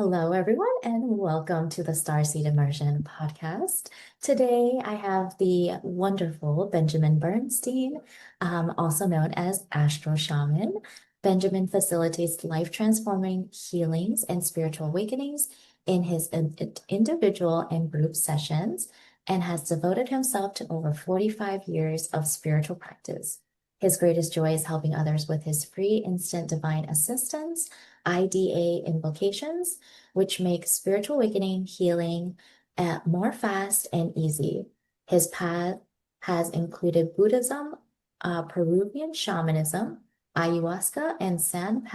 Hello, everyone, and welcome to the Starseed Immersion podcast. Today, I have the wonderful Benjamin Bernstein, also known as Astro Shaman. Benjamin facilitates life-transforming healings and spiritual awakenings in his individual and group sessions and has devoted himself to over 45 years of spiritual practice. His greatest joy is helping others with his free instant divine assistance, IDA invocations, which make spiritual awakening healing more fast and easy. His path has included Buddhism, Peruvian shamanism, ayahuasca, and San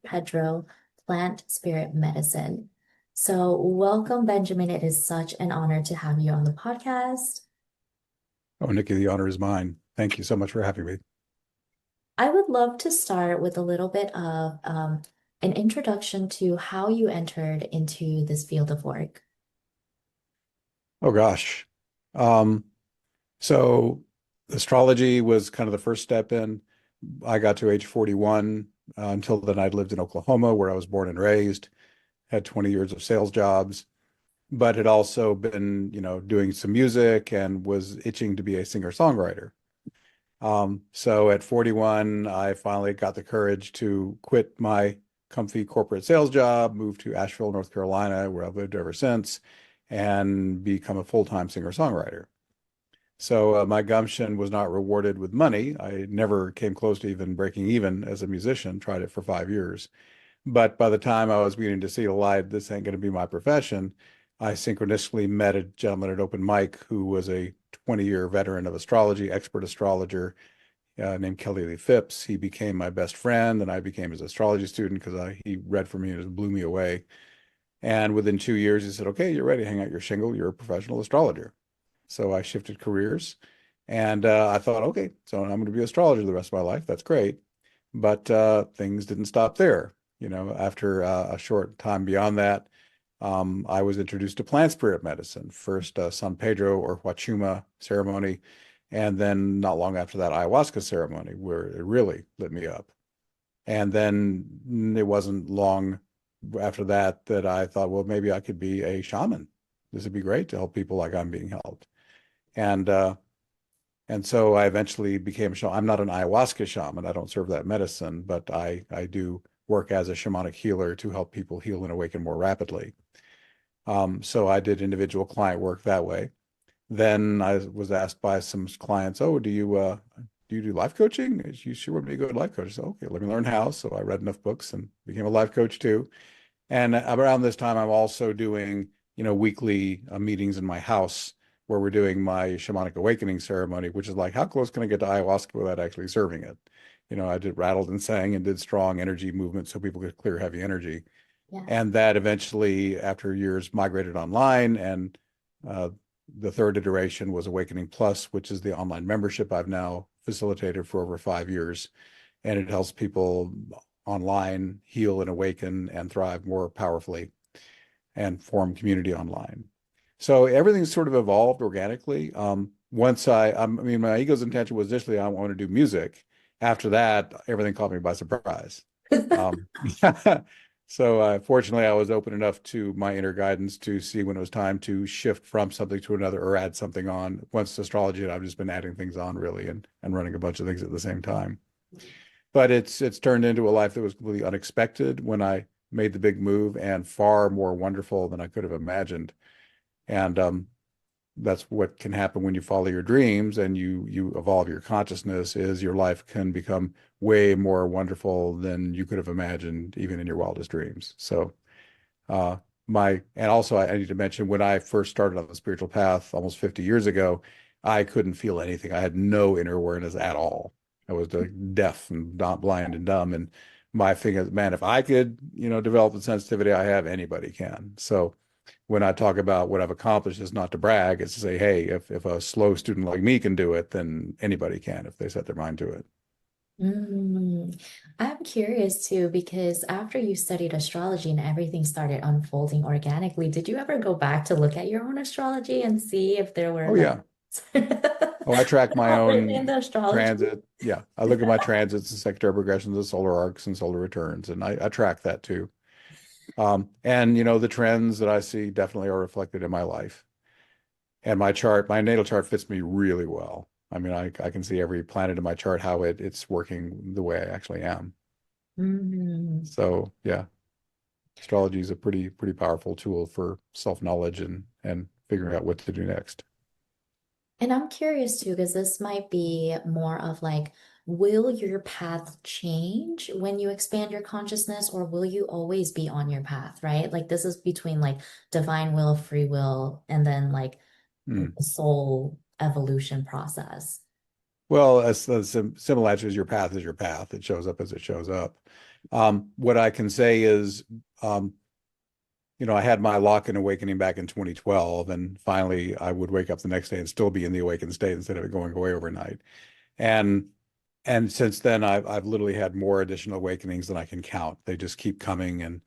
Pedro plant spirit medicine. So, welcome, Benjamin. It is such an honor to have you on the podcast. Oh, Nikki, the honor is mine. Thank you so much for having me. I would love to start with a little bit of an introduction to how you entered into this field of work. Oh gosh. Um, so astrology was kind of the first step in. I got to age 41. Until then, I'd lived in Oklahoma, where I was born and raised, had 20 years of sales jobs, but had also been, doing some music and was itching to be a singer-songwriter. So at 41, I finally got the courage to quit my comfy corporate sales job, move to Asheville, North Carolina, where I've lived ever since, and become a full-time singer-songwriter. So my gumption was not rewarded with money. I never came close to even breaking even as a musician, tried it for 5 years. But by the time I was beginning to see the light, this ain't going to be my profession, I synchronistically met a gentleman at open mic who was a 20-year veteran of astrology, expert astrologer, named Kelly Lee Phipps. He became my best friend, and I became his astrology student because he read for me and it blew me away. And within 2 years, he said, "Okay, you're ready. Hang out your shingle. You're a professional astrologer." So I shifted careers, and I thought, okay, so I'm going to be an astrologer the rest of my life. That's great. But things didn't stop there. After a short time beyond that, I was introduced to plant spirit medicine, first San Pedro or Huachuma ceremony, and then not long after that, ayahuasca ceremony, where it really lit me up. And then it wasn't long after that that I thought, well, maybe I could be a shaman. This would be great to help people like I'm being helped. And so I eventually became a shaman. I'm not an ayahuasca shaman. I don't serve that medicine, but I do work as a shamanic healer to help people heal and awaken more rapidly. So I did individual client work that way. Then I was asked by some clients, "Oh, do you do life coaching? You sure would be a good life coach." So, okay, let me learn how. So I read enough books and became a life coach too. And around this time, I'm also doing, weekly meetings in my house where we're doing my shamanic awakening ceremony, which is like, how close can I get to ayahuasca without actually serving it? I did rattled and sang and did strong energy movements so people could clear heavy energy. Yeah. And that eventually, after years, migrated online. And the third iteration was Awakening Plus, which is the online membership I've now facilitated for over 5 years. And it helps people online heal and awaken and thrive more powerfully and form community online. So everything's sort of evolved organically. Once my ego's intention was initially I want to do music. After that, everything caught me by surprise. Um, so fortunately, I was open enough to my inner guidance to see when it was time to shift from something to another or add something on. Once astrology, I've just been adding things on really and running a bunch of things at the same time. But it's turned into a life that was completely unexpected when I made the big move and far more wonderful than I could have imagined. And that's what can happen when you follow your dreams and you evolve your consciousness, is your life can become way more wonderful than you could have imagined even in your wildest dreams. So and also I need to mention, when I first started on the spiritual path almost 50 years ago, I couldn't feel anything. I had no inner awareness at all. I was deaf and not blind and dumb. And my thing is, man, if I could, develop the sensitivity I have, anybody can. So when I talk about what I've accomplished, it's not to brag. It's to say, hey, if a slow student like me can do it, then anybody can if they set their mind to it. I'm curious too, because after you studied astrology and everything started unfolding organically, did you ever go back to look at your own astrology and see if there were Oh, like yeah. Oh, I track my all written in own the astrology? transit. Yeah. I look at my transits and sectary progressions of solar arcs and solar returns, and I track that too. And the trends that I see definitely are reflected in my life. And my natal chart fits me really well. I mean, I can see every planet in my chart, how it's working the way I actually am. Mhm. So yeah, astrology is a pretty powerful tool for self-knowledge and figuring out what to do next. And I'm curious too, because this might be more of like, will your path change when you expand your consciousness, or will you always be on your path, right? Like this is between like divine will, free will, and then like Hmm. the soul evolution process. Well, as the simple answer is your path is your path. It shows up as it shows up. What I can say is, um, I had my lock-in awakening back in 2012, and finally I would wake up the next day and still be in the awakened state instead of it going away overnight. And and since then, I've literally had more additional awakenings than I can count. They just keep coming, and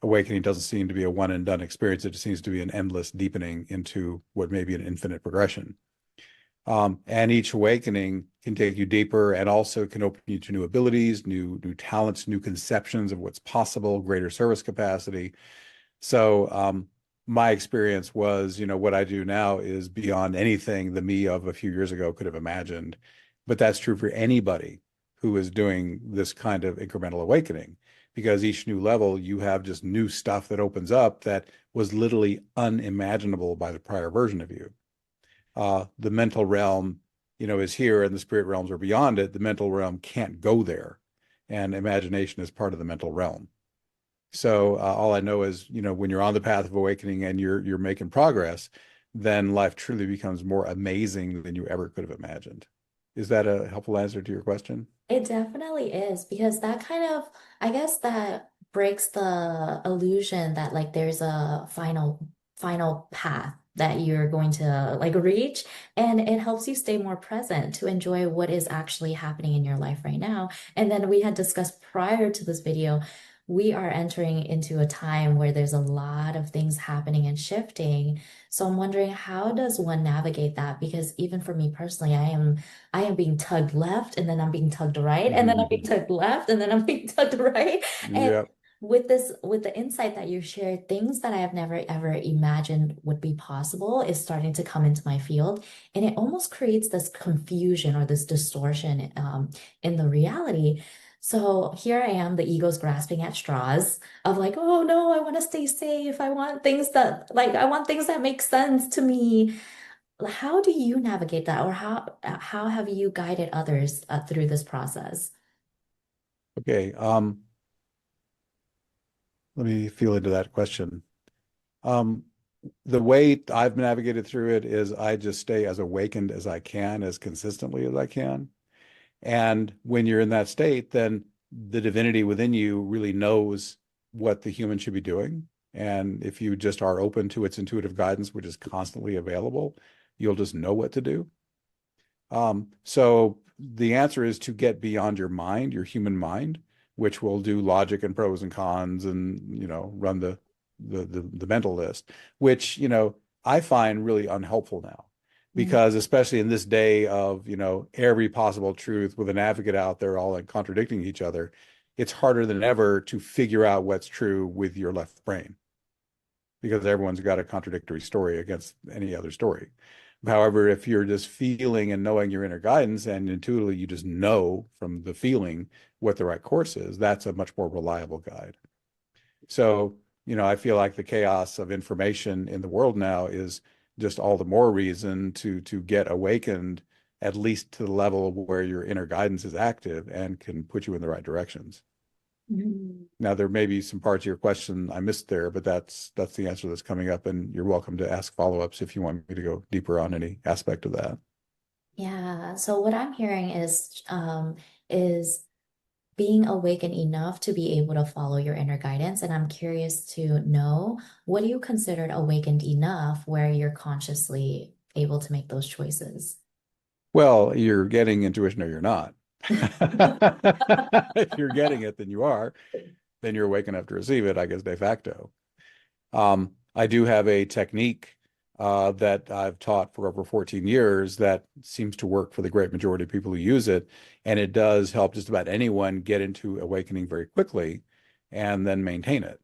awakening doesn't seem to be a one and done experience. It seems to be an endless deepening into what may be an infinite progression. And each awakening can take you deeper and also can open you to new abilities, new talents, new conceptions of what's possible, greater service capacity. So my experience was, what I do now is beyond anything the me of a few years ago could have imagined. But that's true for anybody who is doing this kind of incremental awakening, because each new level, you have just new stuff that opens up that was literally unimaginable by the prior version of you. The mental realm, is here, and the spirit realms are beyond it. The mental realm can't go there, and imagination is part of the mental realm. So all I know is, when you're on the path of awakening and you're making progress, then life truly becomes more amazing than you ever could have imagined. Is that a helpful answer to your question? It definitely is because that kind of, I guess that breaks the illusion that like there's a final path that you're going to like reach, and it helps you stay more present to enjoy what is actually happening in your life right now. And then we had discussed prior to this video, we are entering into a time where there's a lot of things happening and shifting. So I'm wondering, how does one navigate that? Because even for me personally, I am being tugged left and then I'm being tugged right and then I'm being tugged left and then I'm being tugged right. And Yep. with the insight that you shared, things that I have never ever imagined would be possible is starting to come into my field. And it almost creates this confusion or this distortion in the reality. So here I am, the ego's grasping at straws of like, oh no, I want to stay safe. I want things that make sense to me. How do you navigate that, or how have you guided others through this process? Okay. Let me feel into that question. Um, the way I've navigated through it is I just stay as awakened as I can, as consistently as I can. And when you're in that state, then the divinity within you really knows what the human should be doing. And if you just are open to its intuitive guidance, which is constantly available, you'll just know what to do. So the answer is to get beyond your mind, your human mind, which will do logic and pros and cons and, run the mental list, which, I find really unhelpful now. Mm, Because especially in this day of, every possible truth with an advocate out there all like contradicting each other, it's harder than ever to figure out what's true with your left brain, because everyone's got a contradictory story against any other story. However, if you're just feeling and knowing your inner guidance and intuitively you just know from the feeling what the right course is, that's a much more reliable guide. So, I feel like the chaos of information in the world now is just all the more reason to get awakened, at least to the level where your inner guidance is active and can put you in the right directions. mm. Now, there may be some parts of your question I missed there, but that's the answer that's coming up, and you're welcome to ask follow-ups if you want me to go deeper on any aspect of that. Yeah. So what I'm hearing is being awakened enough to be able to follow your inner guidance. And I'm curious to know, what do you consider awakened enough where you're consciously able to make those choices? Well, you're getting intuition or you're not. If you're getting it, then you are. Then you're awake enough to receive it, I guess, de facto. I do have a technique that I've taught for over 14 years that seems to work for the great majority of people who use it. And it does help just about anyone get into awakening very quickly and then maintain it.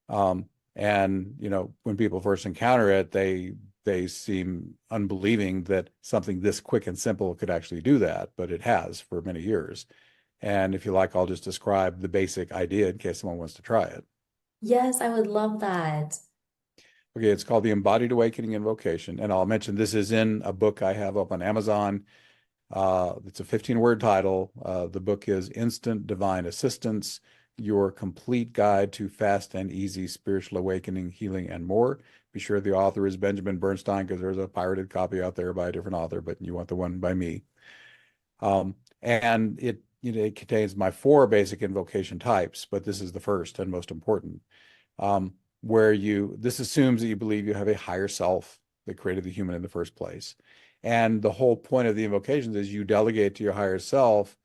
Um, and when people first encounter it, they seem unbelieving that something this quick and simple could actually do that, but it has for many years. And if you like, I'll just describe the basic idea in case someone wants to try it. Yes, I would love that. Okay, it's called the Embodied Awakening Invocation, and I'll mention this is in a book I have up on Amazon. It's a 15-word title. The book is Instant Divine Assistance, Your Complete Guide to Fast and Easy Spiritual Awakening, Healing, and More. Be sure the author is Benjamin Bernstein, because there's a pirated copy out there by a different author, but you want the one by me. And it contains my 4 basic invocation types, but this is the first and most important. Where this assumes that you believe you have a higher self that created the human in the first place. And the whole point of the invocations is you delegate to your higher self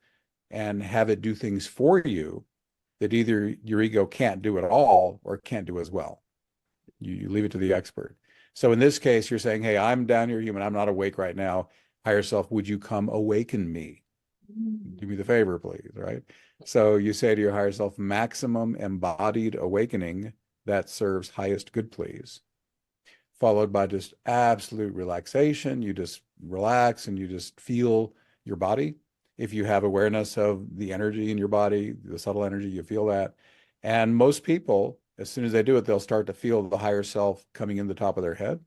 and have it do things for you that either your ego can't do at all or can't do as well. You leave it to the expert. So in this case, you're saying, hey, I'm down here human. I'm not awake right now. Higher self, would you come awaken me? Do me the favor, please, right? So you say to your higher self, maximum embodied awakening that serves highest good, please. Followed by just absolute relaxation. You just relax and you just feel your body. If you have awareness of the energy in your body, the subtle energy, you feel that. And most people, as soon as they do it, they'll start to feel the higher self coming in the top of their head.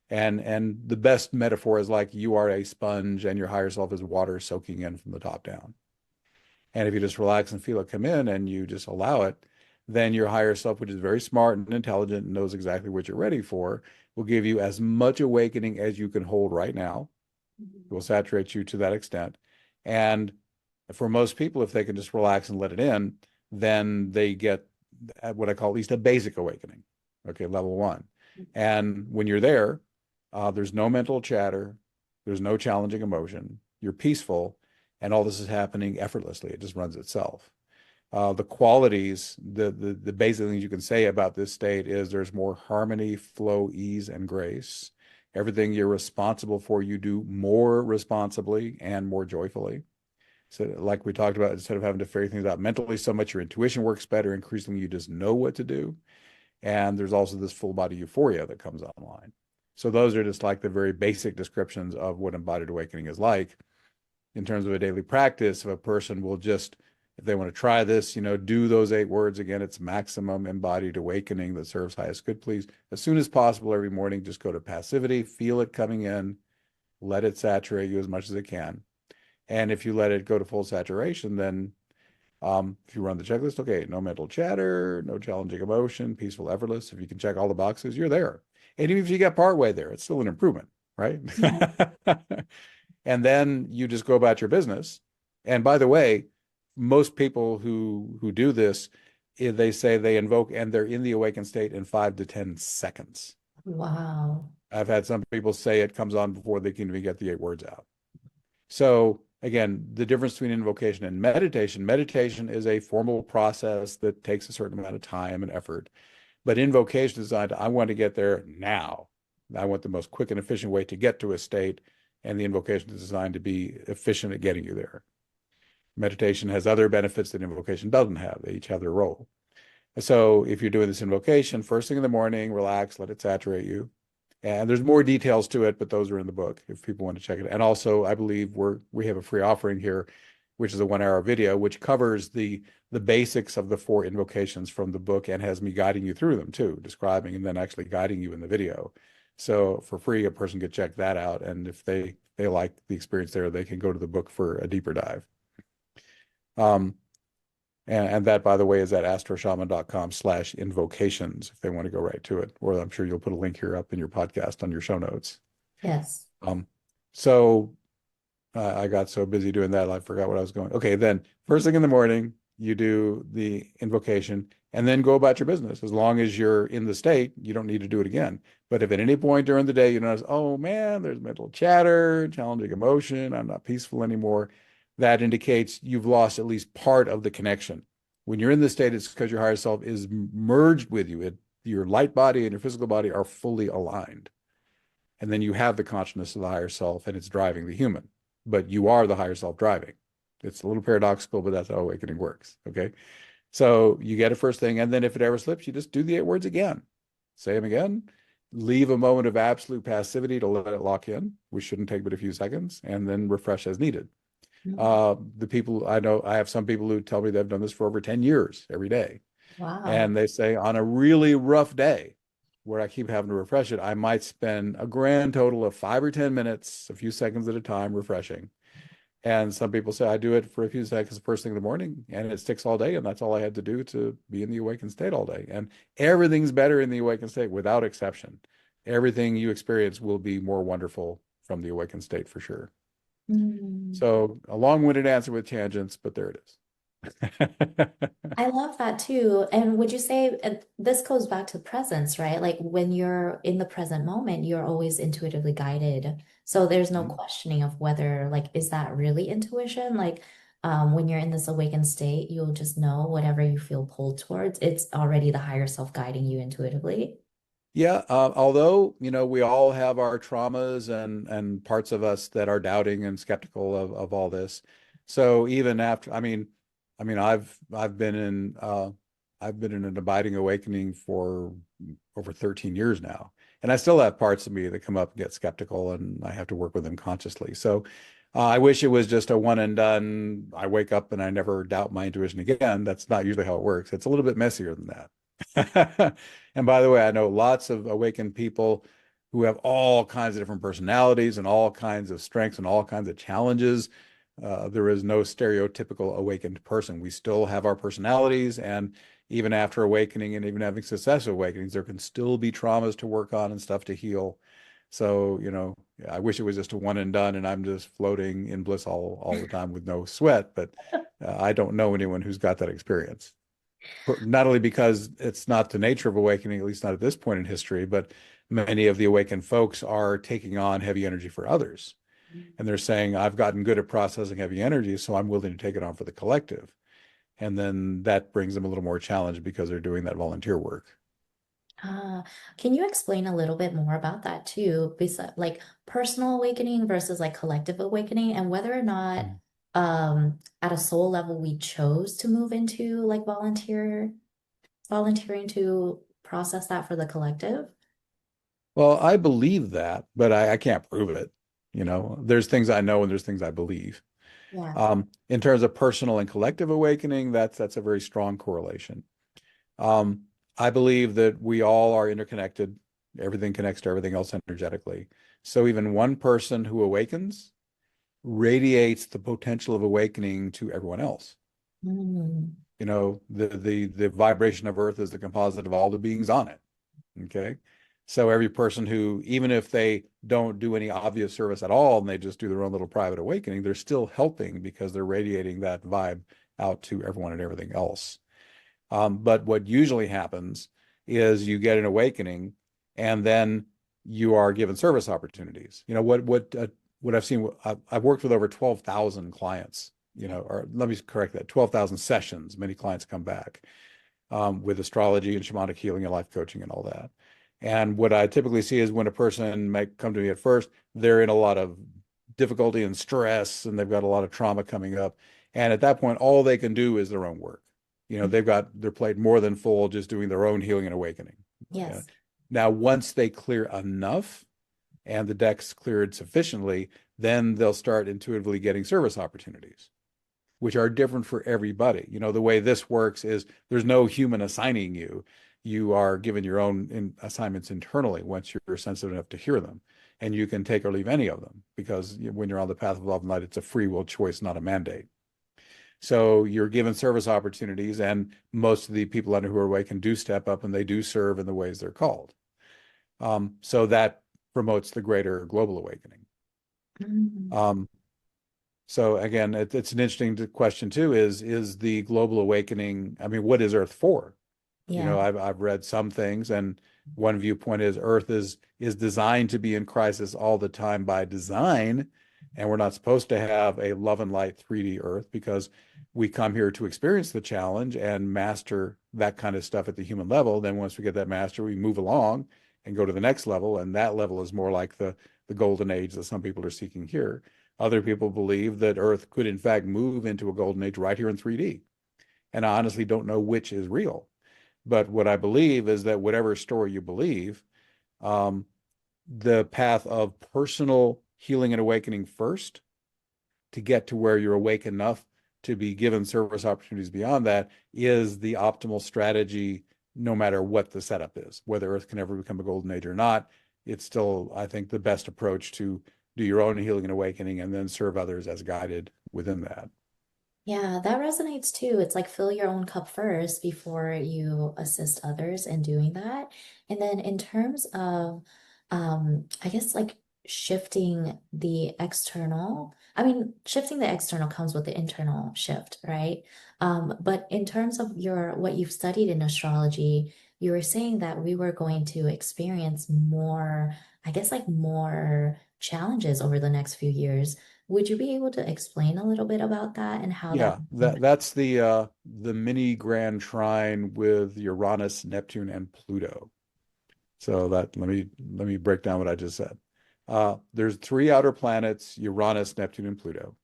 And the best metaphor is like you are a sponge and your higher self is water soaking in from the top down. And if you just relax and feel it come in and you just allow it, then your higher self, which is very smart and intelligent and knows exactly what you're ready for, will give you as much awakening as you can hold right now. It will saturate you to that extent. And for most people, if they can just relax and let it in, then they get what I call at least a basic awakening. Okay, level 1. And when you're there, there's no mental chatter, there's no challenging emotion, you're peaceful, and all this is happening effortlessly. It just runs itself. The qualities, the basic things you can say about this state is there's more harmony, flow, ease, and grace. Everything you're responsible for, you do more responsibly and more joyfully. So like we talked about, instead of having to figure things out mentally so much, your intuition works better. Increasingly, you just know what to do. And there's also this full body euphoria that comes online. So those are just like the very basic descriptions of what embodied awakening is like. In terms of a daily practice, if a person will just, if they want to try this, do those 8 words again, it's maximum embodied awakening that serves highest good, please. As soon as possible every morning, just go to passivity, feel it coming in, let it saturate you as much as it can. And if you let it go to full saturation, then if you run the checklist, okay, no mental chatter, no challenging emotion, peaceful, effortless. If you can check all the boxes, you're there. And even if you get partway there, it's still an improvement, right? And then you just go about your business. And by the way, most people who do this, they say they invoke and they're in the awakened state in 5 to 10 seconds. Wow. I've had some people say it comes on before they can even get the 8 words out. So again, the difference between invocation and meditation is a formal process that takes a certain amount of time and effort. But invocation is designed, I want to get there now. I want the most quick and efficient way to get to a state, and the invocation is designed to be efficient at getting you there. Meditation has other benefits that invocation doesn't have. They each have their role. So if you're doing this invocation, first thing in the morning, relax, let it saturate you. And there's more details to it, but those are in the book if people want to check it. And also, I believe we have a free offering here, which is a 1-hour video, which covers the basics of the 4 invocations from the book and has me guiding you through them too, describing and then actually guiding you in the video. So for free, a person could check that out. And if they like the experience there, they can go to the book for a deeper dive. And that, by the way, is at astroshaman.com/invocations if they want to go right to it. Or I'm sure you'll put a link here up in your podcast on your show notes. Yes. So I got so busy doing that, I forgot what I was going. Okay, then first thing in the morning, you do the invocation and then go about your business. As long as you're in the state, you don't need to do it again. But if at any point during the day you notice, oh man, there's mental chatter, challenging emotion, I'm not peaceful anymore, that indicates you've lost at least part of the connection. When you're in this state, it's because your higher self is merged with you. Your light body and your physical body are fully aligned. And then you have the consciousness of the higher self and it's driving the human. But you are the higher self driving. It's a little paradoxical, but that's how awakening works. Okay. So you get it first thing, and then if it ever slips, you just do the 8 words again. Say them again. Leave a moment of absolute passivity to let it lock in, which shouldn't take but a few seconds, and then refresh as needed. Mm. The people I know, I have some people who tell me they've done this for over 10 years every day. Wow. And they say on a really rough day where I keep having to refresh it, I might spend a grand total of 5 or 10 minutes, a few seconds at a time, refreshing. And some people say I do it for a few seconds first thing in the morning and it sticks all day. And that's all I had to do to be in the awakened state all day. And everything's better in the awakened state without exception. Everything you experience will be more wonderful from the awakened state for sure. Mm. So a long-winded answer with tangents, but there it is. I love that too. And would you say this goes back to presence, right? Like when you're in the present moment, you're always intuitively guided. So there's no questioning of whether, like, is that really intuition? Like, when you're in this awakened state, you'll just know whatever you feel pulled towards. It's already the higher self guiding you intuitively. Yeah, although, we all have our traumas and parts of us that are doubting and skeptical of all this. So even after, I've been in an abiding awakening for over 13 years now, and I still have parts of me that come up and get skeptical, and I have to work with them consciously. So I wish it was just a one and done. I wake up and I never doubt my intuition again. That's not usually how it works. It's a little bit messier than that. And by the way, I know lots of awakened people who have all kinds of different personalities and all kinds of strengths and all kinds of challenges. There is no stereotypical awakened person. We still have our personalities, and even after awakening and even having successive awakenings, there can still be traumas to work on and stuff to heal. So, I wish it was just a one and done, and I'm just floating in bliss all the time with no sweat. But I don't know anyone who's got that experience, not only because it's not the nature of awakening, at least not at this point in history, but many of the awakened folks are taking on heavy energy for others. And they're saying, I've gotten good at processing heavy energy, so I'm willing to take it on for the collective. And then that brings them a little more challenge because they're doing that volunteer work. Ah, can you explain a little bit more about that too? Besides, like personal awakening versus like collective awakening, and whether or not, Mm. at a soul level, we chose to move into like volunteering to process that for the collective. Well, I believe that, but I can't prove it. There's things I know and there's things I believe. Yeah. In terms of personal and collective awakening, that's a very strong correlation. Um, I believe that we all are interconnected. Everything connects to everything else energetically. So even one person who awakens radiates the potential of awakening to everyone else. Mm. The vibration of Earth is the composite of all the beings on it. Okay. So every person who, even if they don't do any obvious service at all and they just do their own little private awakening, they're still helping because they're radiating that vibe out to everyone and everything else. But what usually happens is you get an awakening and then you are given service opportunities. What I've seen, I've worked with over 12,000 clients, or let me correct that, 12,000 sessions. Many clients come back with astrology and shamanic healing and life coaching and all that. And what I typically see is when a person might come to me at first, they're in a lot of difficulty and stress, and they've got a lot of trauma coming up. And at that point, all they can do is their own work. They've got their plate more than full just doing their own healing and awakening. Yeah. Yes. Now, once they clear enough and the deck's cleared sufficiently, then they'll start intuitively getting service opportunities, which are different for everybody. The way this works is there's no human assigning you. You are given your own assignments internally once you're sensitive enough to hear them. And you can take or leave any of them because when you're on the path of love and light, it's a free will choice, not a mandate. So you're given service opportunities, and most of the people under who are awakened do step up and they do serve in the ways they're called. So that promotes the greater global awakening. Mm. Um, so again, it's an interesting question too, is the global awakening, what is Earth for? Yeah. I've read some things, and one viewpoint is Earth is designed to be in crisis all the time by design, and we're not supposed to have a love and light 3D Earth because we come here to experience the challenge and master that kind of stuff at the human level. Then once we get that master, we move along and go to the next level, and that level is more like the golden age that some people are seeking here. Other people believe that Earth could in fact move into a golden age right here in 3D. And I honestly don't know which is real. But what I believe is that whatever story you believe, um, the path of personal healing and awakening first to get to where you're awake enough to be given service opportunities beyond that is the optimal strategy, no matter what the setup is. Whether Earth can ever become a golden age or not, it's still, I think, the best approach to do your own healing and awakening and then serve others as guided within that. Yeah, that resonates too. It's like fill your own cup first before you assist others in doing that. And then in terms of, I guess like shifting the external, I mean, shifting the external comes with the internal shift, right? But in terms of what you've studied in astrology, you were saying that we were going to experience more, I guess like more challenges over the next few years. Would you be able to explain a little bit about that and how that? Yeah, that's the mini grand trine with Uranus, Neptune, and Pluto. So that let me break down what I just said. There's three outer planets, Uranus, Neptune, and Pluto.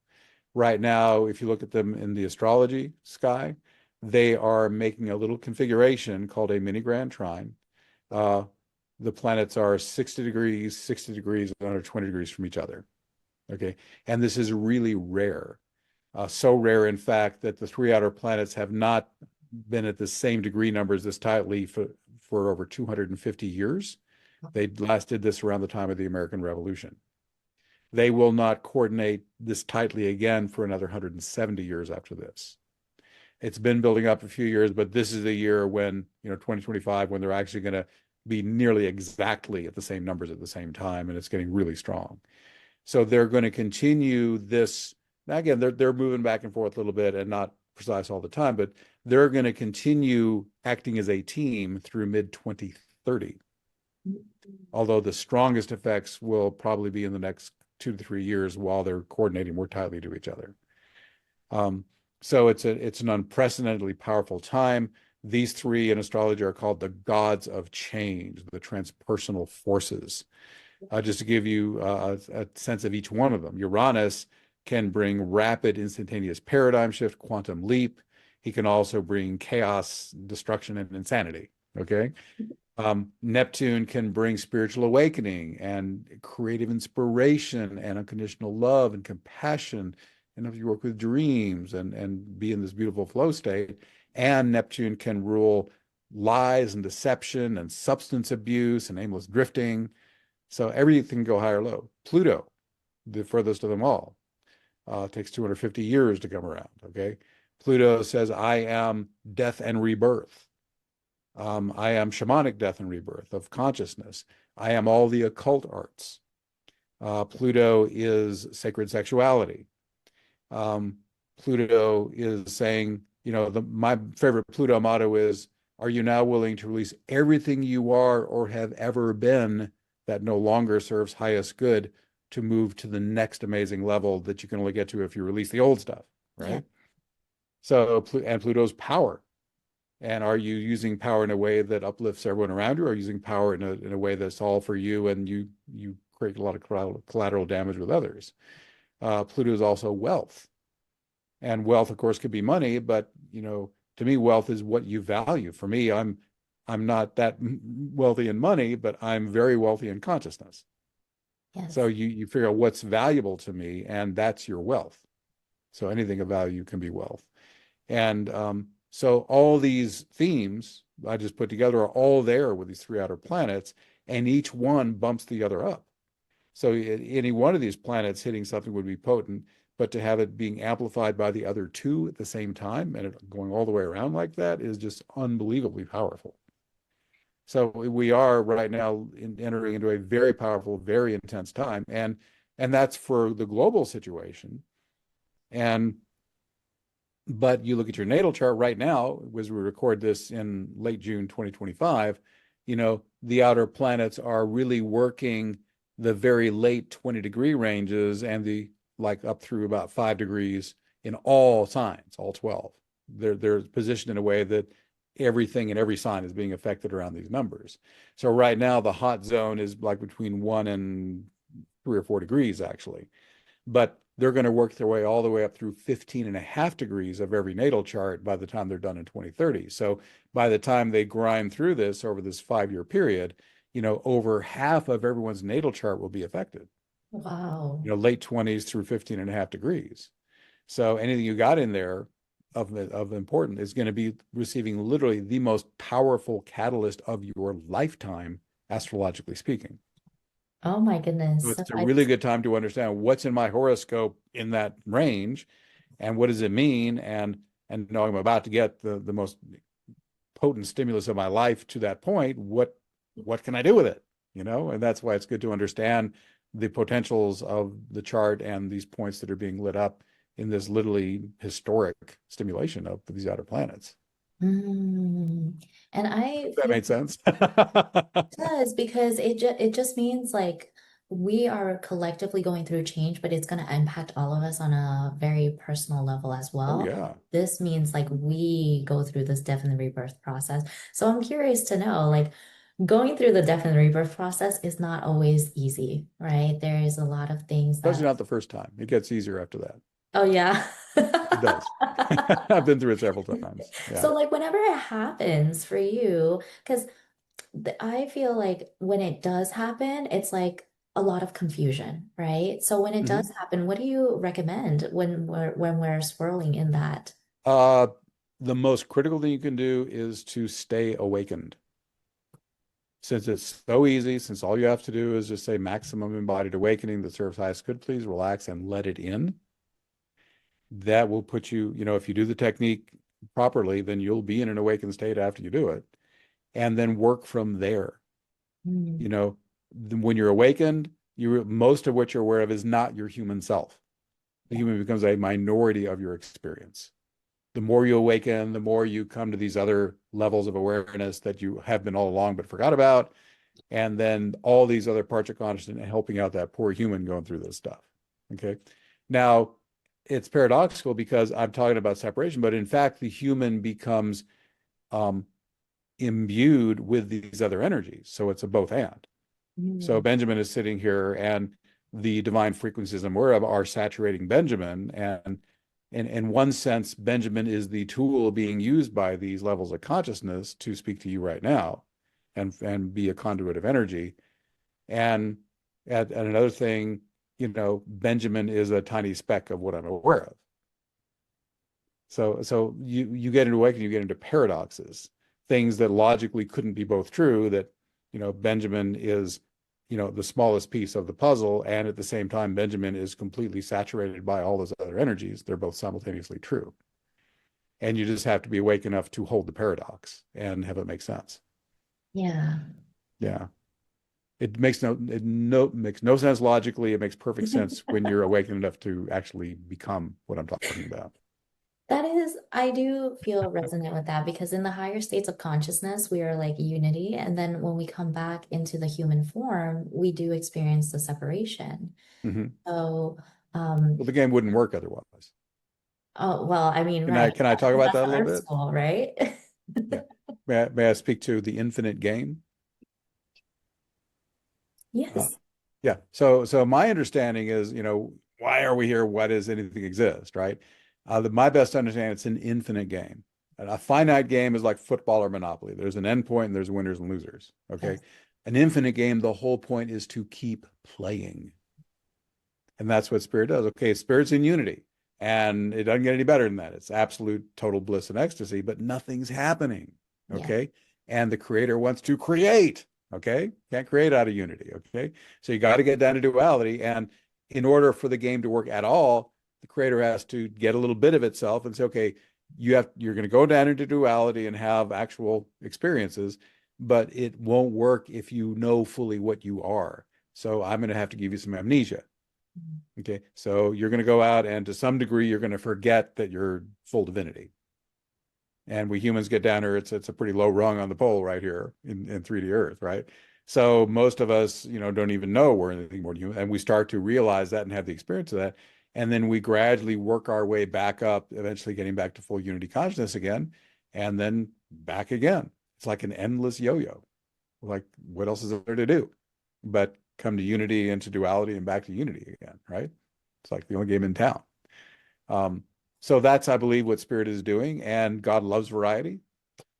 Right now, if you look at them in the astrology sky, they are making a little configuration called a mini grand trine. Uh, the planets are 60 degrees, and 120 degrees from each other. Okay, and this is really rare. So rare, in fact, that the three outer planets have not been at the same degree numbers this tightly for over 250 years. They last did this around the time of the American Revolution. They will not coordinate this tightly again for another 170 years after this. It's been building up a few years, but this is the year when, 2025, when they're actually going to be nearly exactly at the same numbers at the same time, and it's getting really strong. So they're going to continue this. Now, again, they're moving back and forth a little bit and not precise all the time, but they're going to continue acting as a team through mid 2030. Although the strongest effects will probably be in the next 2 to 3 years while they're coordinating more tightly to each other. So it's an unprecedentedly powerful time. These three in astrology are called the gods of change, the transpersonal forces. Just to give you a sense of each one of them, Uranus can bring rapid, instantaneous paradigm shift, quantum leap. He can also bring chaos, destruction, and insanity. Okay. Neptune can bring spiritual awakening and creative inspiration and unconditional love and compassion. And if you work with dreams and be in this beautiful flow state, and Neptune can rule lies and deception and substance abuse and aimless drifting. So everything can go high or low. Pluto, the furthest of them all, takes 250 years to come around. Okay. Pluto says, I am death and rebirth. I am shamanic death and rebirth of consciousness. I am all the occult arts. Pluto is sacred sexuality. Pluto is saying, my favorite Pluto motto is, are you now willing to release everything you are or have ever been that no longer serves highest good to move to the next amazing level that you can only get to if you release the old stuff, right? Yeah. So, and Pluto's power. And are you using power in a way that uplifts everyone around you, or using power in a way that's all for you and you create a lot of collateral damage with others? Pluto is also wealth. And wealth, of course, could be money, but to me, wealth is what you value. For me, I'm not that wealthy in money, but I'm very wealthy in consciousness. So Yes. you figure out what's valuable to me, and that's your wealth. So anything of value can be wealth. And so all these themes I just put together are all there with these three outer planets, and each one bumps the other up. So any one of these planets hitting something would be potent, but to have it being amplified by the other two at the same time and it going all the way around like that is just unbelievably powerful. So we are right now entering into a very powerful, very intense time, and that's for the global situation. And but you look at your natal chart right now, as we record this in late June 2025, the outer planets are really working the very late 20-degree ranges and the like up through about 5 degrees in all signs, all 12. They're positioned in a way that everything in every sign is being affected around these numbers. So right now the hot zone is like between 1 and 3 or 4 degrees actually. But they're going to work their way all the way up through 15.5 degrees of every natal chart by the time they're done in 2030. So by the time they grind through this over this 5-year period, over half of everyone's natal chart will be affected. Wow. Late 20s through 15.5 degrees. So anything you got in there of important is going to be receiving literally the most powerful catalyst of your lifetime, astrologically speaking. Oh my So goodness. So it's a I really good time to understand what's in my horoscope in that range, and what does it mean, and I'm about to get the most potent stimulus of my life to that point. What can I do with it? And that's why it's good to understand the potentials of the chart and these points that are being lit up in this literally historic stimulation of these outer planets. And I That feel made sense. it does because it just means like we are collectively going through change, but it's going to impact all of us on a very personal level as Oh well. yeah. This means like we go through this death and rebirth process. So I'm curious to know, like, going through the death and rebirth process is not always easy, right? There is a lot of things Especially that, not the first time. It gets easier after that. oh yeah. It does. I've been through it several times. Yeah. So like whenever it happens for you, because I feel like when it does happen, it's like a lot of confusion, right? So when it Mm-hmm. does happen, what do you recommend when we're swirling in that? Uh, the most critical thing you can do is to stay awakened. Since it's so easy, since all you have to do is just say maximum embodied awakening that serves highest good, please relax and let it in. That will put you, if you do the technique properly, then you'll be in an awakened state after you do it. And then work from there. Mm, You know, when you're awakened, most of what you're aware of is not your human self. The yeah. human becomes a minority of your experience. The more you awaken, the more you come to these other levels of awareness that you have been all along but forgot about. And then all these other parts of consciousness helping out that poor human going through this stuff. Okay. Now, it's paradoxical because I'm talking about separation, but in fact, the human becomes um, imbued with these other energies. So it's a both and. So Mm, Benjamin is sitting here, and the divine frequencies I'm aware of are saturating Benjamin. And in one sense, Benjamin is the tool being used by these levels of consciousness to speak to you right now and be a conduit of energy. And at another thing, Benjamin is a tiny speck of what I'm aware of. So you get into awakening, you get into paradoxes, things that logically couldn't be both true, that, Benjamin is, the smallest piece of the puzzle, and at the same time, Benjamin is completely saturated by all those other energies. They're both simultaneously true. And you just have to be awake enough to hold the paradox and have it make sense. yeah. Yeah. It makes no sense logically. It makes perfect sense when you're awakened enough to actually become what I'm talking about. That is, I do feel resonant with that because in the higher states of consciousness, we are like unity. And then when we come back into the human form, we do experience the separation. Mm-hmm. So, Well, the game wouldn't work otherwise. oh, well, I mean, Can I right. can I talk about That's that the a little art bit? school, right? Yeah. May I speak to the infinite game? Uh, Yes. yeah. So my understanding is, why are we here? Why does anything exist? Right. My best understanding, it's an infinite game. And a finite game is like football or Monopoly. There's an end point and there's winners and losers. Okay. Yes. An infinite game, the whole point is to keep playing. And that's what spirit does. Okay, spirit's in unity. And it doesn't get any better than that. It's absolute total bliss and ecstasy, but nothing's happening. Yeah. Okay. And the creator wants to create. Okay. Can't create out of unity. Okay. So you got to get down to duality. And in order for the game to work at all, the creator has to get a little bit of itself and say, okay, you're going to go down into duality and have actual experiences, but it won't work if you know fully what you are. So I'm going to have to give you some amnesia. Okay, so you're going to go out and to some degree you're going to forget that you're full divinity. And we humans get down here, it's a pretty low rung on the pole right here in 3D Earth, right? So most of us, don't even know we're anything more than human, and we start to realize that and have the experience of that, and then we gradually work our way back up, eventually getting back to full unity consciousness again, and then back again. It's like an endless yo-yo. Like, what else is there to do but come to unity and to duality and back to unity again, right? It's like the only game in town. Um, so that's, I believe, what spirit is doing, and God loves variety.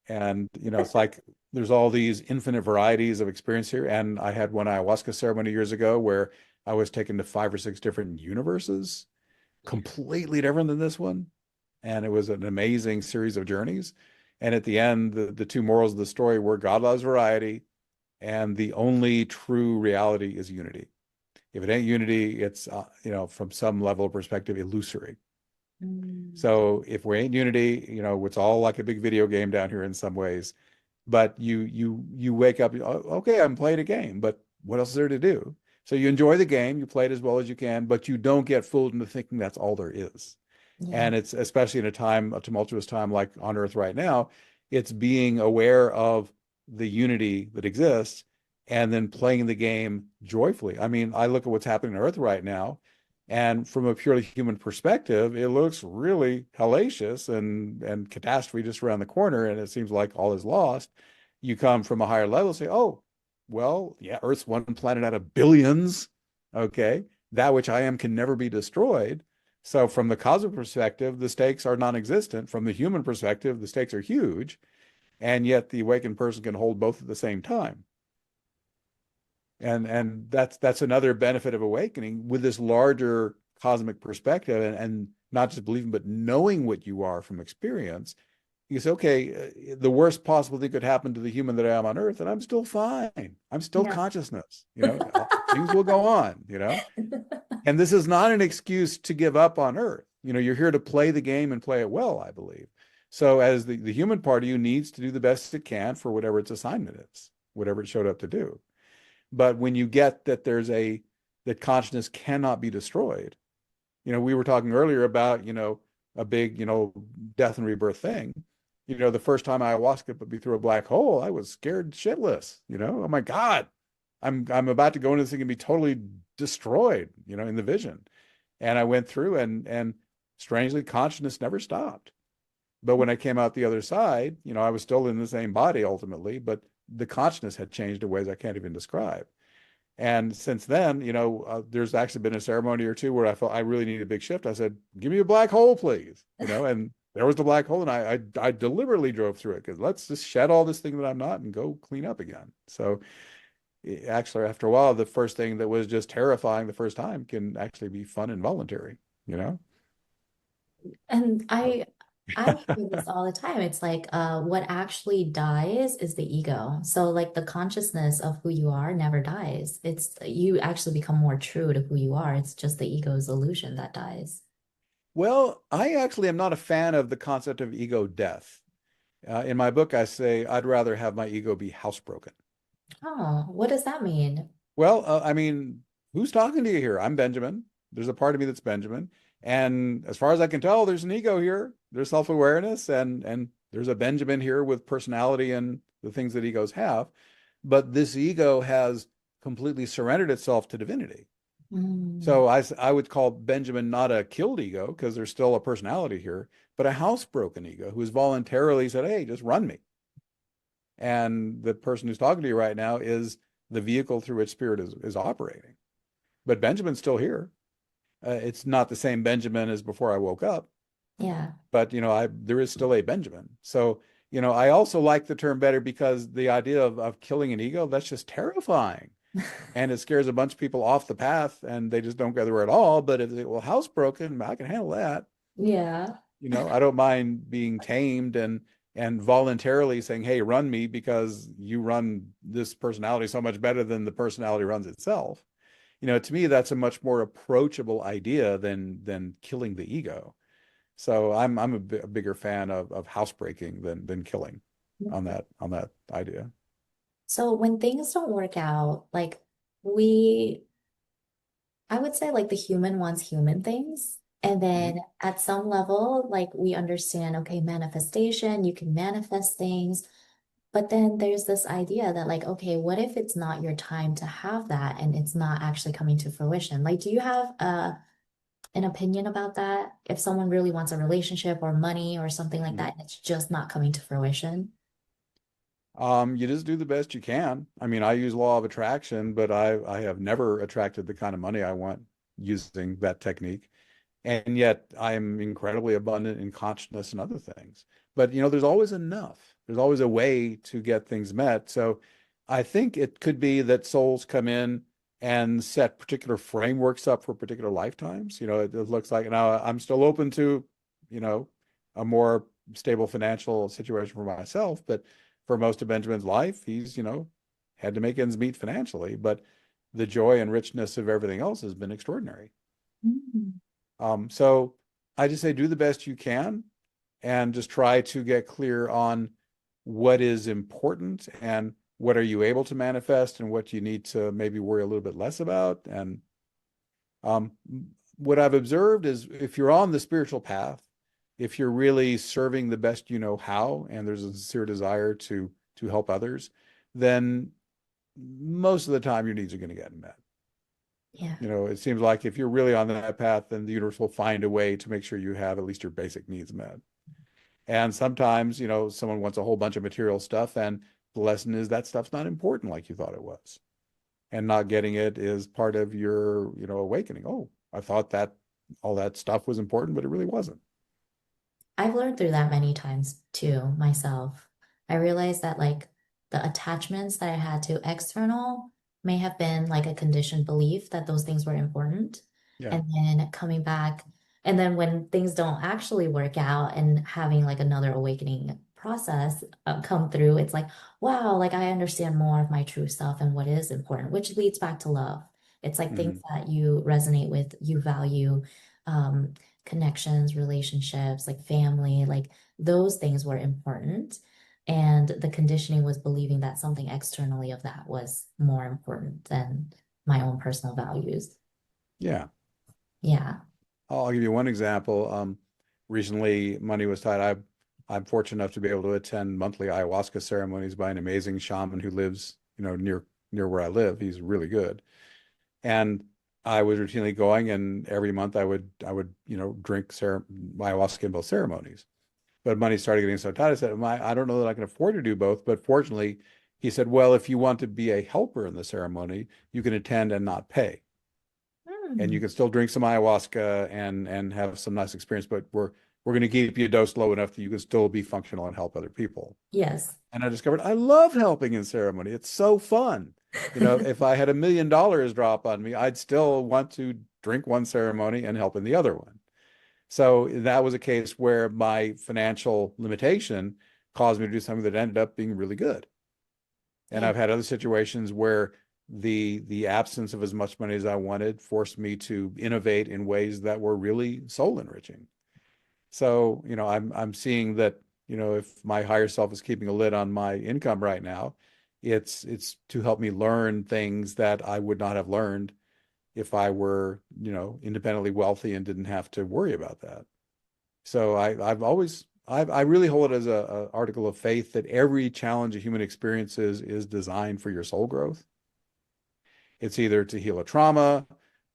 And, it's like there's all these infinite varieties of experience here. And I had one ayahuasca ceremony years ago where I was taken to 5 or 6 different universes, completely different than this one. And it was an amazing series of journeys. And at the end, the two morals of the story were God loves variety, and the only true reality is unity. If it ain't unity, it's, from some level of perspective, illusory. Mm. So if we ain't unity, it's all like a big video game down here in some ways. But you wake up, okay, I'm playing a game, but what else is there to do? So you enjoy the game, you play it as well as you can, but you don't get fooled into thinking that's all there is. Yeah. And it's especially in a tumultuous time like on Earth right now, it's being aware of the unity that exists and then playing the game joyfully. I mean, I look at what's happening on Earth right now, and from a purely human perspective, it looks really hellacious and catastrophe just around the corner, and it seems like all is lost. You come from a higher level, say, oh, well, yeah, Earth's one planet out of billions. Okay. That which I am can never be destroyed. So from the cosmic perspective, the stakes are non-existent. From the human perspective, the stakes are huge. And yet the awakened person can hold both at the same time. And that's another benefit of awakening with this larger cosmic perspective, and not just believing, but knowing what you are from experience. You say, okay, the worst possible thing could happen to the human that I am on Earth, and I'm still fine. I'm still Yeah. consciousness. Things will go on. And this is not an excuse to give up on Earth. You're here to play the game and play it well, I believe. So as the human part of you needs to do the best it can for whatever its assignment is, whatever it showed up to do. But when you get that that consciousness cannot be destroyed, we were talking earlier about, a big, death and rebirth thing. The first time ayahuasca put me through a black hole, I was scared shitless, oh my God, I'm about to go into this thing and be totally destroyed, in the vision. And I went through, and strangely, consciousness never stopped. But when I came out the other side, I was still in the same body ultimately, but the consciousness had changed in ways I can't even describe. And since then, there's actually been a ceremony or two where I felt I really need a big shift. I said, "Give me a black hole, please," and there was the black hole, and I deliberately drove through it because let's just shed all this thing that I'm not and go clean up again. So actually, after a while, the first thing that was just terrifying the first time can actually be fun and voluntary, you know? And I hear this all the time. It's like what actually dies is the ego. So like the consciousness of who you are never dies. It's you actually become more true to who you are. It's just the ego's illusion that dies. Well, I actually am not a fan of the concept of ego death. In my book, I say I'd rather have my ego be housebroken. Oh, what does that mean? Well, I mean, who's talking to you here? I'm Benjamin. There's a part of me that's Benjamin. And as far as I can tell, there's an ego here. There's self-awareness, and there's a Benjamin here with personality and the things that egos have. But this ego has completely surrendered itself to divinity. Mm, So I would call Benjamin not a killed ego because there's still a personality here, but a housebroken ego who's voluntarily said, hey, just run me. And the person who's talking to you right now is the vehicle through which spirit is operating. But Benjamin's still here. It's not the same Benjamin as before I woke up, yeah. but there is still a Benjamin. So I also like the term better because the idea of killing an ego, that's just terrifying, and it scares a bunch of people off the path, and they just don't go there at all. But if they, well, housebroken, I can handle that. Yeah. I don't mind being tamed and voluntarily saying, hey, run me because you run this personality so much better than the personality runs itself. To me, that's a much more approachable idea than killing the ego. So I'm a bigger fan of housebreaking than killing on that idea. So when things don't work out, like we I would say like the human wants human things. And Mhm. then at some level, like we understand, okay, manifestation, you can manifest things. But then there's this idea that like, okay, what if it's not your time to have that and it's not actually coming to fruition? Like, do you have an opinion about that? If someone really wants a relationship or money or something like Mhm. that, and it's just not coming to fruition? You just do the best you can. I mean, I use law of attraction, but I have never attracted the kind of money I want. using that technique. And yet I'm incredibly abundant in consciousness and other things. But there's always enough. There's always a way to get things met. So I think it could be that souls come in and set particular frameworks up for particular lifetimes. It looks like now I'm still open to, a more stable financial situation for myself, but for most of Benjamin's life, he's, had to make ends meet financially, but the joy and richness of everything else has been extraordinary. Mm. So I just say do the best you can and just try to get clear on what is important and what are you able to manifest and what you need to maybe worry a little bit less about. And um, what I've observed is if you're on the spiritual path, if you're really serving the best you know how, and there's a sincere desire to help others, then most of the time your needs are going to get met. Yeah. It seems like if you're really on that path, then the universe will find a way to make sure you have at least your basic needs met. And sometimes, someone wants a whole bunch of material stuff, and the lesson is that stuff's not important like you thought it was. And not getting it is part of your, awakening. Oh, I thought that all that stuff was important, but it really wasn't. I've learned through that many times too, myself. I realized that like the attachments that I had to external may have been like a conditioned belief that those things were important. Yeah. And then coming back, and then when things don't actually work out and having like another awakening process come through, it's like, wow, like I understand more of my true self and what is important, which leads back to love. It's like things Mhm. that you resonate with, you value. Um, Connections, relationships, like family, like those things were important. And the conditioning was believing that something externally of that was more important than my own personal values. Yeah. Yeah. I'll give you one example. Recently, money was tight. I'm fortunate enough to be able to attend monthly ayahuasca ceremonies by an amazing shaman who lives, near where I live. He's really good. And I was routinely going, and every month I would drink ayahuasca in both ceremonies. But money started getting so tight. I said, I don't know that I can afford to do both. But fortunately, he said, well, if you want to be a helper in the ceremony, you can attend and not pay, and Hmm. you can still drink some ayahuasca and have some nice experience. But we're going to keep you dosed low enough that you can still be functional and help other people. Yes. And I discovered I love helping in ceremony. It's so fun. If I had $1 million drop on me, I'd still want to drink one ceremony and help in the other one. So that was a case where my financial limitation caused me to do something that ended up being really good. And Yeah. I've had other situations where the absence of as much money as I wanted forced me to innovate in ways that were really soul enriching. So, I'm seeing that, if my higher self is keeping a lid on my income right now, it's to help me learn things that I would not have learned if I were, independently wealthy and didn't have to worry about that. So I really hold it as a article of faith that every challenge a human experiences is designed for your soul growth. It's either to heal a trauma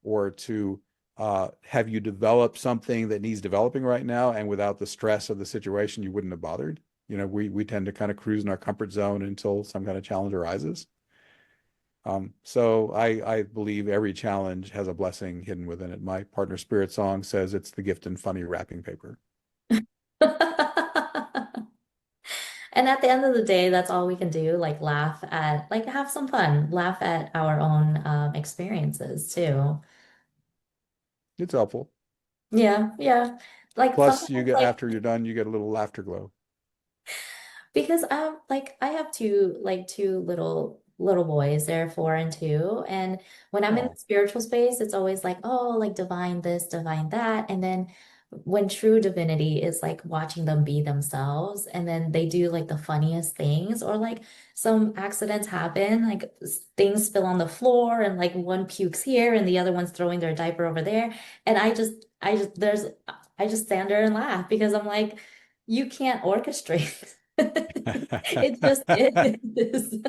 or to have you develop something that needs developing right now, and without the stress of the situation, you wouldn't have bothered. We tend to kind of cruise in our comfort zone until some kind of challenge arises. So I believe every challenge has a blessing hidden within it. My partner Spirit Song says it's the gift in funny wrapping paper. And at the end of the day, that's all we can do, like laugh at, like have some fun, laugh at our own experiences too. It's helpful. Yeah, yeah. Like Plus, you sometimes get like after you're done, you get a little laughter glow. because like I have two little boys, they're 4 and 2. And when I'm in the Oh, spiritual space, it's always like, oh, like divine this, divine that. And then when true divinity is like watching them be themselves, and then they do like the funniest things, or like some accidents happen, like things spill on the floor, and like one pukes here and the other one's throwing their diaper over there. And I just stand there and laugh because I'm like, you can't orchestrate. It just is.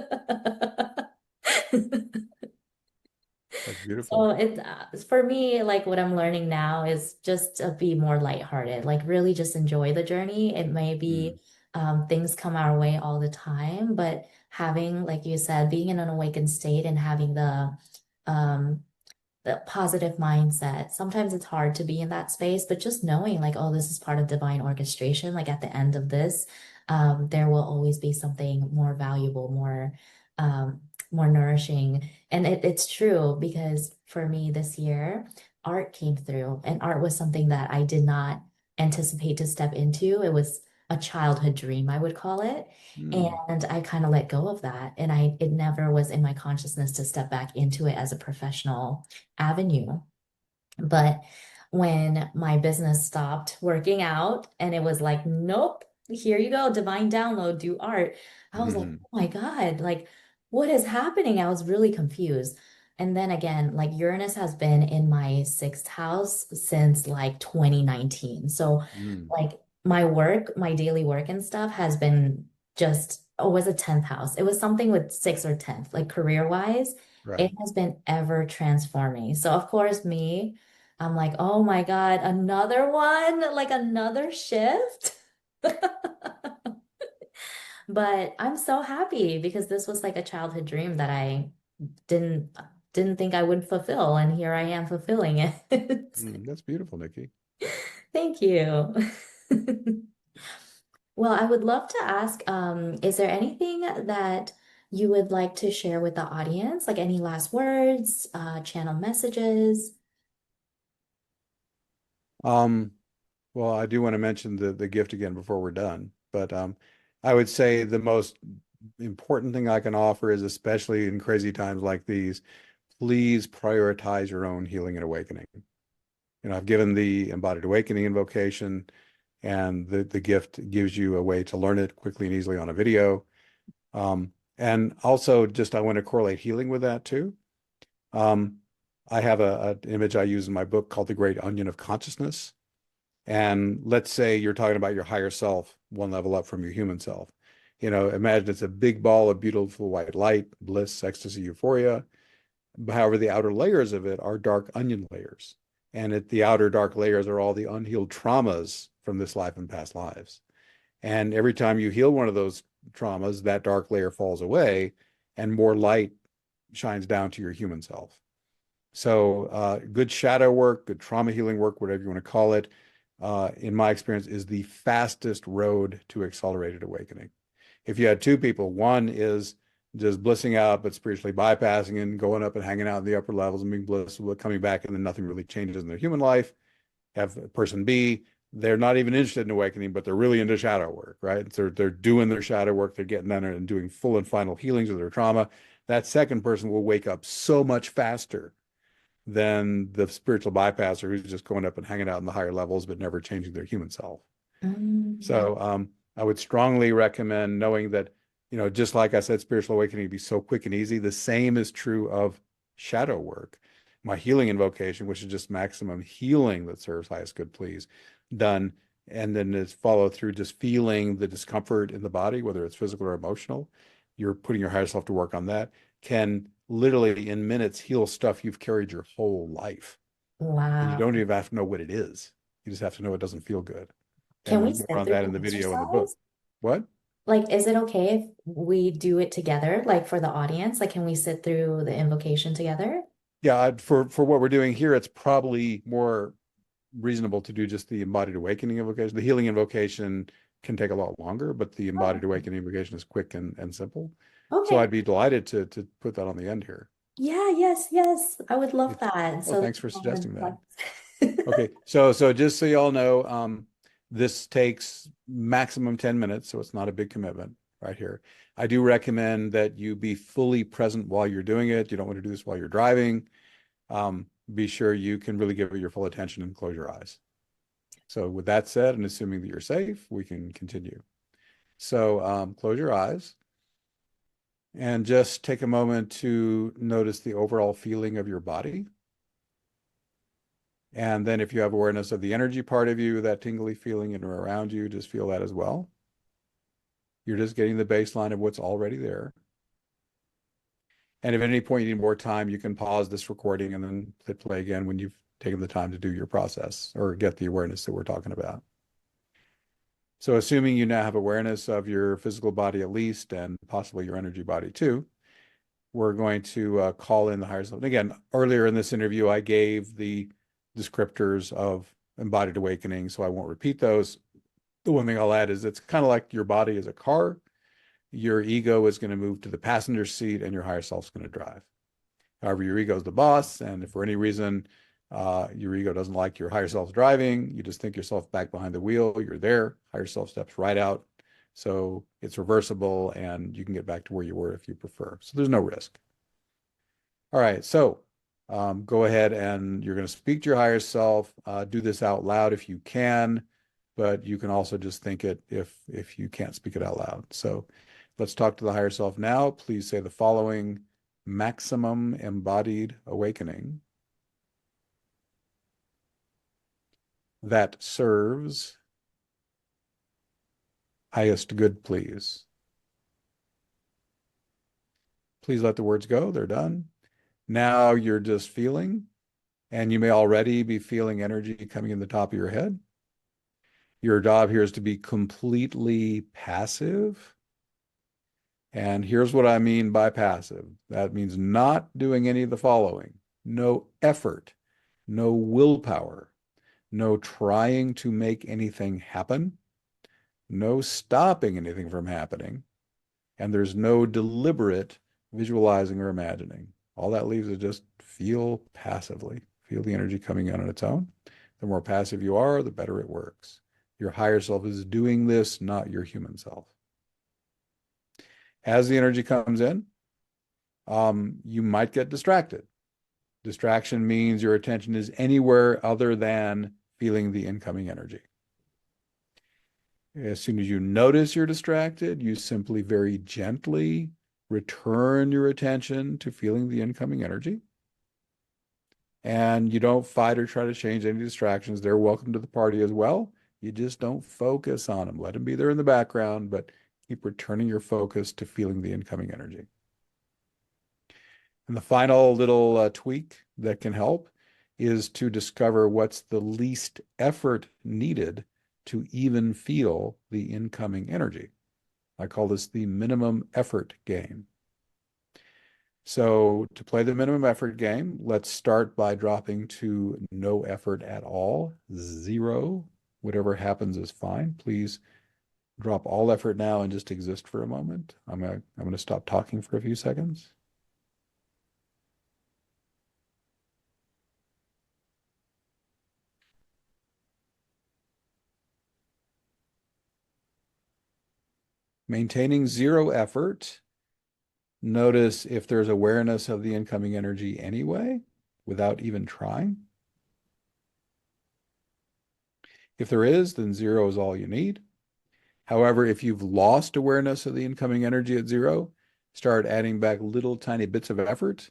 that's So beautiful. for me, like what I'm learning now is just to be more lighthearted, like really just enjoy the journey. It may Mm. be things come our way all the time, but having, like you said, being in an awakened state and having the um the positive mindset. Sometimes it's hard to be in that space, but just knowing like, oh, this is part of divine orchestration. Like at the end of this, there will always be something more valuable, more nourishing. And it's true because for me this year, art came through, and art was something that I did not anticipate to step into. It was a childhood dream, I would call it. Hmm. And I kind of let go of that. And it never was in my consciousness to step back into it as a professional avenue. But when my business stopped working out and it was like, nope, here you go, divine download, do art. I was like, Hmm. oh my God, like what is happening? I was really confused. And then again, like Uranus has been in my sixth house since like 2019. So Hmm. like my work, my daily work and stuff has been just, oh, it was a 10th house. It was something with six or 10th, like career wise, it Right. has been ever transforming. So of course, me. I'm like, oh my God, another one, like another shift. But I'm so happy because this was like a childhood dream that I didn't didn't think I would fulfill, and here I am fulfilling it. That's beautiful, Nikki. Thank you. Well, I would love to ask, is there anything that you would like to share with the audience? Like any last words, channel messages? Um, well, I do want to mention the gift again before we're done, but I would say the most important thing I can offer is, especially in crazy times like these, please prioritize your own healing and awakening. I've given the embodied awakening invocation, and the gift gives you a way to learn it quickly and easily on a video. And also, just I want to correlate healing with that too. Um, I have an image I use in my book called the Great Onion of Consciousness. And let's say you're talking about your higher self, one level up from your human self. Imagine it's a big ball of beautiful white light, bliss, ecstasy, euphoria. However, the outer layers of it are dark onion layers. And at the outer dark layers are all the unhealed traumas from this life and past lives. And every time you heal one of those traumas, that dark layer falls away and more light shines down to your human self. So, good shadow work, good trauma healing work, whatever you want to call it, in my experience, is the fastest road to accelerated awakening. If you had two people, one is just blissing out, but spiritually bypassing and going up and hanging out in the upper levels and being blissful, but coming back and then nothing really changes in their human life. Have person B, they're not even interested in awakening, but they're really into shadow work, right? They're doing their shadow work, they're getting in and doing full and final healings of their trauma. That second person will wake up so much faster than the spiritual bypasser who's just going up and hanging out in the higher levels, but never changing their human self. Mm, So I would strongly recommend knowing that, just like I said, spiritual awakening would be so quick and easy. The same is true of shadow work. My healing invocation, which is just maximum healing that serves highest good, please, done. And then it's followed through just feeling the discomfort in the body, whether it's physical or emotional. You're putting your higher self to work on that, can literally in minutes heal stuff you've carried your whole life. And you don't wow. even have to know what it is. You just have to know it doesn't feel good. Can we And more sit on through that in the the video in the book. exercise? What? Like, is it okay if we do it together, like for the audience? Like, can we sit through the invocation together? Yeah, for what we're doing here, it's probably more reasonable to do just the embodied awakening invocation. The healing invocation can take a lot longer, but the embodied Oh, awakening invocation is quick and simple. So okay. I'd be delighted to put that on the end here. Yeah, yes, yes. I would love It's, that. oh, So thanks this for moment, suggesting that. like, Okay, so just so y'all know, this takes maximum 10 minutes, so it's not a big commitment right here. I do recommend that you be fully present while you're doing it. You don't want to do this while you're driving. Be sure you can really give it your full attention and close your eyes. So with that said, and assuming that you're safe, we can continue. So close your eyes and just take a moment to notice the overall feeling of your body. And then if you have awareness of the energy part of you, that tingly feeling in or around you, just feel that as well. You're just getting the baseline of what's already there. And if at any point you need more time, you can pause this recording and then hit play again when you've taken the time to do your process or get the awareness that we're talking about. So assuming you now have awareness of your physical body at least, and possibly your energy body too, we're going to call in the higher self. And again, earlier in this interview, I gave the descriptors of embodied awakening, so I won't repeat those. The one thing I'll add is it's kind of like your body is a car. Your ego is going to move to the passenger seat and your higher self's going to drive. However, your ego is the boss, and if for any reason your ego doesn't like your higher self's driving, you just think yourself back behind the wheel, you're there, higher self steps right out. So it's reversible and you can get back to where you were if you prefer. So there's no risk. All right, so go ahead and you're going to speak to your higher self. Do this out loud if you can, but you can also just think it if you can't speak it out loud. So let's talk to the higher self now. Please say the following: maximum embodied awakening that serves highest good, please. Please let the words go. They're done. Now you're just feeling, and you may already be feeling energy coming in the top of your head. Your job here is to be completely passive. And here's what I mean by passive. That means not doing any of the following: no effort, no willpower, no trying to make anything happen, no stopping anything from happening, and there's no deliberate visualizing or imagining. All that leaves is just feel passively. Feel the energy coming in on its own. The more passive you are, the better it works. Your higher self is doing this, not your human self. As the energy comes in, you might get distracted. Distraction means your attention is anywhere other than feeling the incoming energy. As soon as you notice you're distracted, you simply very gently return your attention to feeling the incoming energy. And you don't fight or try to change any distractions. They're welcome to the party as well. You just don't focus on them. Let them be there in the background, but keep returning your focus to feeling the incoming energy. And the final little tweak that can help is to discover what's the least effort needed to even feel the incoming energy. I call this the minimum effort game. So to play the minimum effort game, let's start by dropping to no effort at all, 0. Whatever happens is fine. Please drop all effort now and just exist for a moment. I'm going to stop talking for a few seconds. Maintaining 0 effort. Notice if there's awareness of the incoming energy anyway, without even trying. If there is, then 0 is all you need. However, if you've lost awareness of the incoming energy at 0, start adding back little tiny bits of effort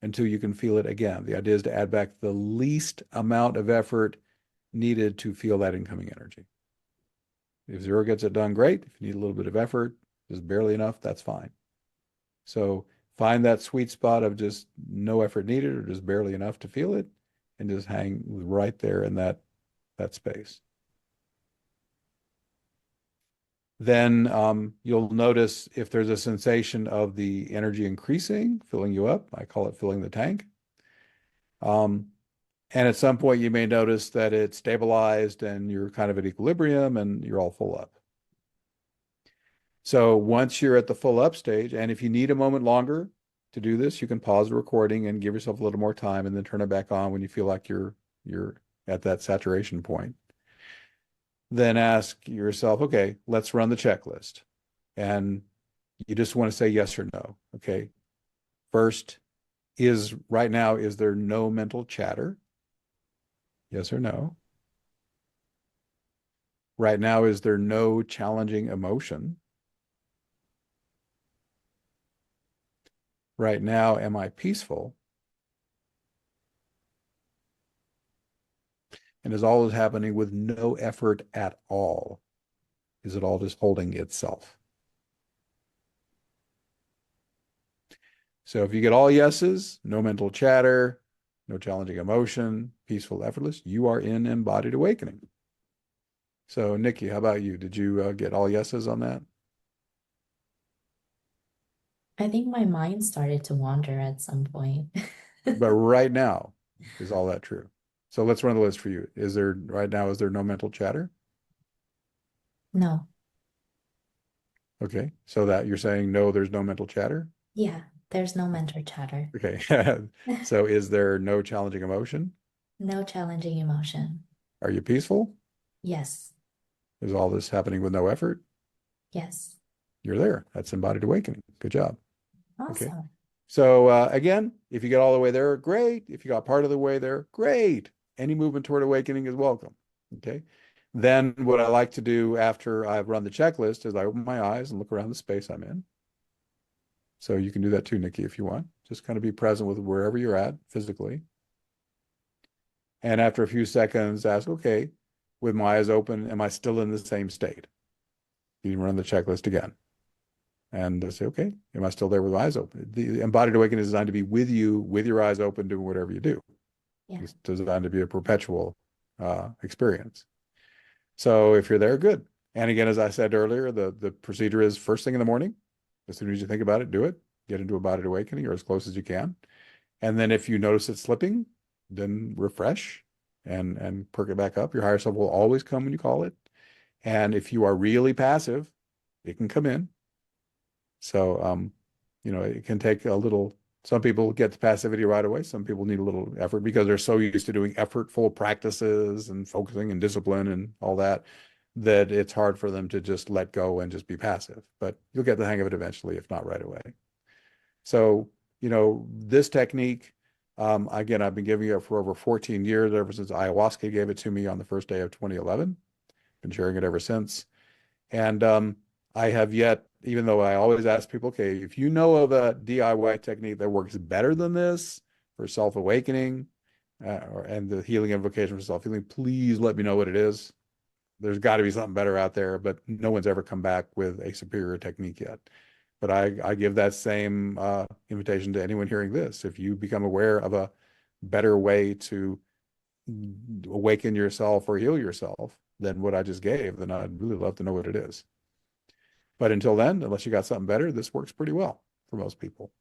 until you can feel it again. The idea is to add back the least amount of effort needed to feel that incoming energy. If 0 gets it done, great. If you need a little bit of effort, just barely enough, that's fine. So find that sweet spot of just no effort needed or just barely enough to feel it, and just hang right there in that space. Then you'll notice if there's a sensation of the energy increasing, filling you up. I call it filling the tank. And at some point, you may notice that it's stabilized and you're kind of at equilibrium and you're all full up. So once you're at the full up stage, and if you need a moment longer to do this, you can pause the recording and give yourself a little more time and then turn it back on when you feel like you're at that saturation point. Then ask yourself, okay, let's run the checklist. And you just want to say yes or no. Okay. First, right now, is there no mental chatter? Yes or no? Right now, is there no challenging emotion? Right now, am I peaceful? And is all this happening with no effort at all? Is it all just holding itself? So if you get all yeses, no mental chatter, no challenging emotion, peaceful, effortless, you are in embodied awakening. So Nikki, how about you? Did you get all yeses on that? I think my mind started to wander at some point. But right now, is all that true? So let's run the list for you. Is there no mental chatter? No. Okay. So that you're saying no, there's no mental chatter? Yeah, there's no mentor chatter. Okay. So is there no challenging emotion? No challenging emotion. Are you peaceful? Yes. Is all this happening with no effort? Yes. You're there. That's embodied awakening. Good job. Okay. Awesome. So again, if you get all the way there, great. If you got part of the way there, great. Any movement toward awakening is welcome. Okay. Then what I like to do after I've run the checklist is I open my eyes and look around the space I'm in. So you can do that too, Nikki, if you want. Just kind of be present with wherever you're at physically. And after a few seconds, ask, okay, with my eyes open, am I still in the same state? You can run the checklist again. And say, okay, am I still there with my eyes open? The embodied awakening is designed to be with you, with your eyes open, doing whatever you do. Yeah. It's designed to be a perpetual experience. So if you're there, good. And again, as I said earlier, the procedure is first thing in the morning. As soon as you think about it, do it. Get into embodied awakening or as close as you can. And then if you notice it slipping, then refresh and perk it back up. Your higher self will always come when you call it. And if you are really passive, it can come in. So, it can take a little, some people get the passivity right away. Some people need a little effort because they're so used to doing effortful practices and focusing and discipline and all that, that it's hard for them to just let go and just be passive. But you'll get the hang of it eventually, if not right away. So, this technique, again, I've been giving it for over 14 years, ever since ayahuasca gave it to me on the first day of 2011. Been sharing it ever since. And I have yet, even though I always ask people, okay, if you know of a DIY technique that works better than this for self-awakening and the healing invocation for self-healing, please let me know what it is. There's got to be something better out there, but no one's ever come back with a superior technique yet. But I give that same invitation to anyone hearing this. If you become aware of a better way to awaken yourself or heal yourself than what I just gave, then I'd really love to know what it is. But until then, unless you got something better, this works pretty well for most people.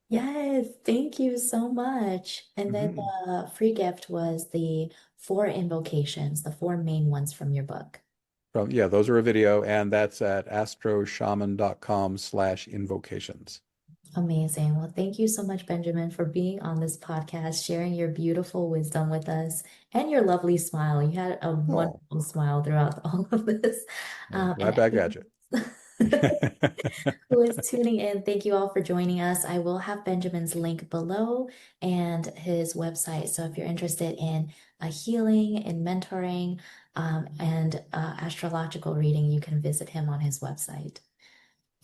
Yes, thank you so much. And then Mm-hmm. the free gift was the four invocations, the four main ones from your book. Yeah, those are a video, and that's at astroshaman.com/invocations. Amazing. Well, thank you so much, Benjamin, for being on this podcast, sharing your beautiful wisdom with us and your lovely smile. You had a Oh, wonderful smile throughout all of this. well, right And back at you. who is tuning in, thank you all for joining us. I will have Benjamin's link below and his website. So if you're interested in a healing and mentoring and astrological reading, you can visit him on his website.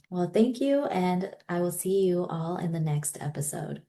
Well, thank you, and I will see you all in the next episode.